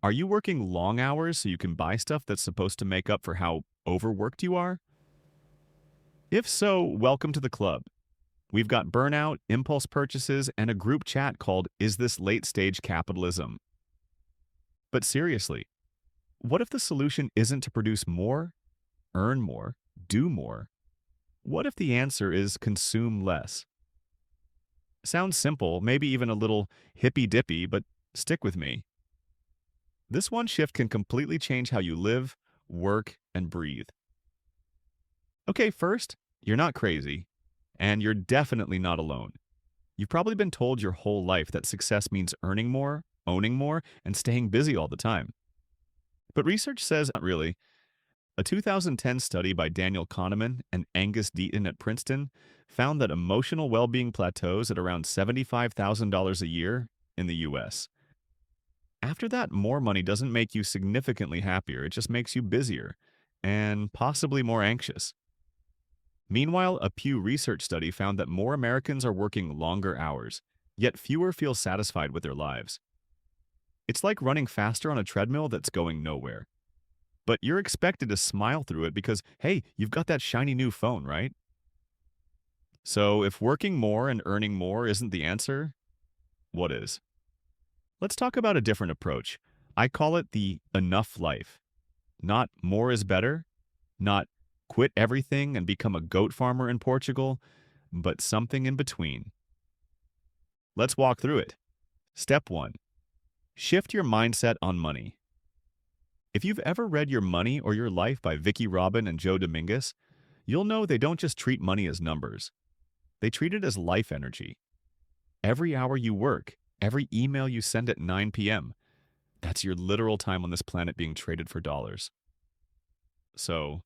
Are you working long hours so you can buy stuff that's supposed to make up for how overworked you are? If so, welcome to the club. We've got burnout, impulse purchases, and a group chat called Is This Late Stage Capitalism? But seriously, what if the solution isn't to produce more, earn more, do more? What if the answer is consume less? Sounds simple, maybe even a little hippy-dippy, but stick with me. This one shift can completely change how you live, work, and breathe. Okay, first, you're not crazy, and you're definitely not alone. You've probably been told your whole life that success means earning more, owning more, and staying busy all the time. But research says not really. A 2010 study by Daniel Kahneman and Angus Deaton at Princeton found that emotional well-being plateaus at around $75,000 a year in the US. After that, more money doesn't make you significantly happier, it just makes you busier and possibly more anxious. Meanwhile, a Pew Research study found that more Americans are working longer hours, yet fewer feel satisfied with their lives. It's like running faster on a treadmill that's going nowhere. But you're expected to smile through it because, hey, you've got that shiny new phone, right? So if working more and earning more isn't the answer, what is? Let's talk about a different approach. I call it the enough life. Not more is better, not quit everything and become a goat farmer in Portugal, but something in between. Let's walk through it. Step 1. Shift your mindset on money. If you've ever read Your Money or Your Life by Vicki Robin and Joe Dominguez, you'll know they don't just treat money as numbers. They treat it as life energy. Every hour you work, every email you send at 9 p.m., that's your literal time on this planet being traded for dollars. So,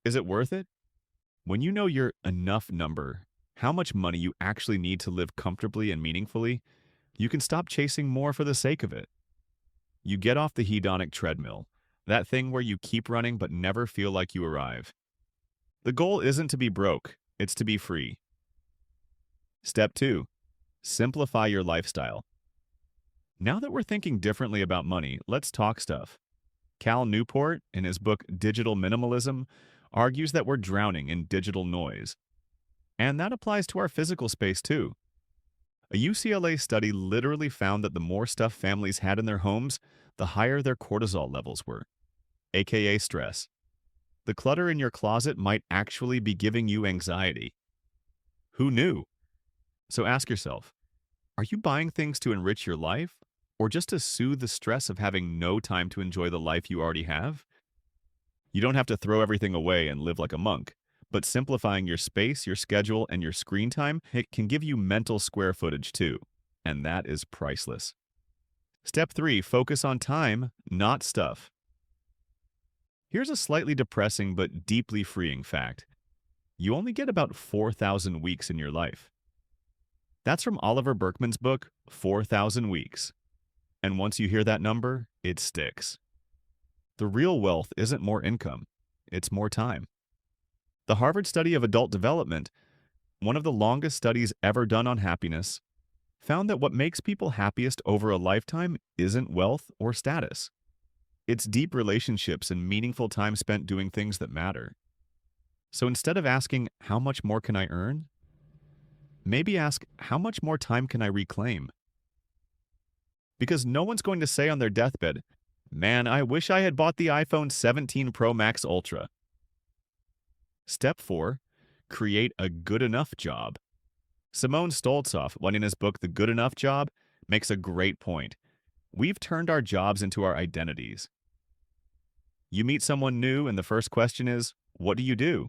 is it worth it? When you know your enough number, how much money you actually need to live comfortably and meaningfully, you can stop chasing more for the sake of it. You get off the hedonic treadmill, that thing where you keep running but never feel like you arrive. The goal isn't to be broke, it's to be free. Step 2. Simplify your lifestyle. Now that we're thinking differently about money, let's talk stuff. Cal Newport, in his book Digital Minimalism, argues that we're drowning in digital noise. And that applies to our physical space too. A UCLA study literally found that the more stuff families had in their homes, the higher their cortisol levels were, aka stress. The clutter in your closet might actually be giving you anxiety. Who knew? So ask yourself, are you buying things to enrich your life, or just to soothe the stress of having no time to enjoy the life you already have? You don't have to throw everything away and live like a monk, but simplifying your space, your schedule, and your screen time, it can give you mental square footage too, and that is priceless. Step 3, focus on time, not stuff. Here's a slightly depressing but deeply freeing fact. You only get about 4,000 weeks in your life. That's from Oliver Burkeman's book, 4,000 Weeks. And once you hear that number, it sticks. The real wealth isn't more income, it's more time. The Harvard study of adult development, one of the longest studies ever done on happiness, found that what makes people happiest over a lifetime isn't wealth or status. It's deep relationships and meaningful time spent doing things that matter. So instead of asking, how much more can I earn? Maybe ask, how much more time can I reclaim? Because no one's going to say on their deathbed, man, I wish I had bought the iPhone 17 Pro Max Ultra. Step 4, create a good enough job. Simone Stoltzoff, when in his book The Good Enough Job, makes a great point. We've turned our jobs into our identities. You meet someone new and the first question is, what do you do?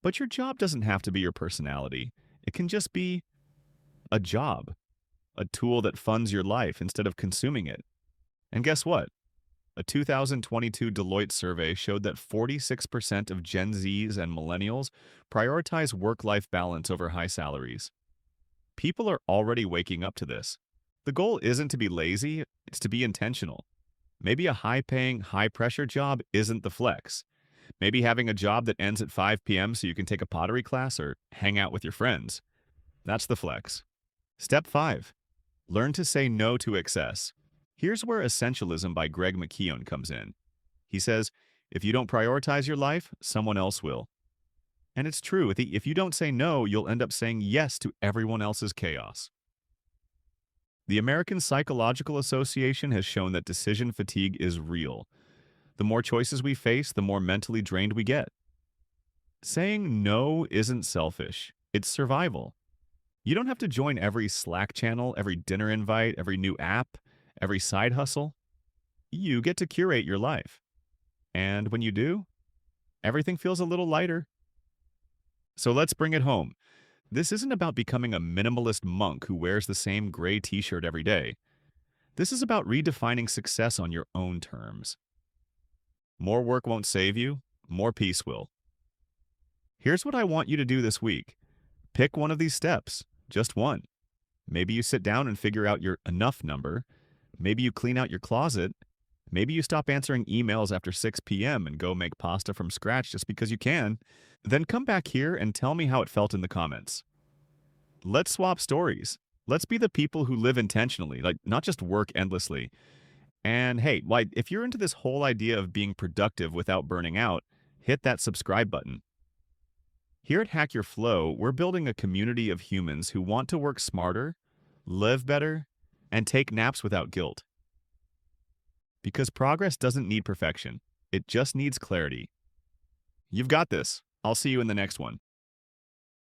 But your job doesn't have to be your personality. It can just be a job, a tool that funds your life instead of consuming it. And guess what? A 2022 Deloitte survey showed that 46% of Gen Zs and millennials prioritize work-life balance over high salaries. People are already waking up to this. The goal isn't to be lazy, it's to be intentional. Maybe a high-paying, high-pressure job isn't the flex. Maybe having a job that ends at 5 p.m. so you can take a pottery class or hang out with your friends. That's the flex. Step 5. Learn to say no to excess. Here's where Essentialism by Greg McKeown comes in. He says, if you don't prioritize your life, someone else will. And it's true, if you don't say no, you'll end up saying yes to everyone else's chaos. The American Psychological Association has shown that decision fatigue is real. The more choices we face, the more mentally drained we get. Saying no isn't selfish, it's survival. You don't have to join every Slack channel, every dinner invite, every new app, every side hustle. You get to curate your life. And when you do, everything feels a little lighter. So let's bring it home. This isn't about becoming a minimalist monk who wears the same gray t-shirt every day. This is about redefining success on your own terms. More work won't save you, more peace will. Here's what I want you to do this week. Pick one of these steps, just one. Maybe you sit down and figure out your enough number. Maybe you clean out your closet. Maybe you stop answering emails after 6 p.m. and go make pasta from scratch just because you can. Then come back here and tell me how it felt in the comments. Let's swap stories. Let's be the people who live intentionally, like not just work endlessly. And hey, if you're into this whole idea of being productive without burning out, hit that subscribe button. Here at Hack Your Flow, we're building a community of humans who want to work smarter, live better, and take naps without guilt. Because progress doesn't need perfection. It just needs clarity. You've got this. I'll see you in the next one.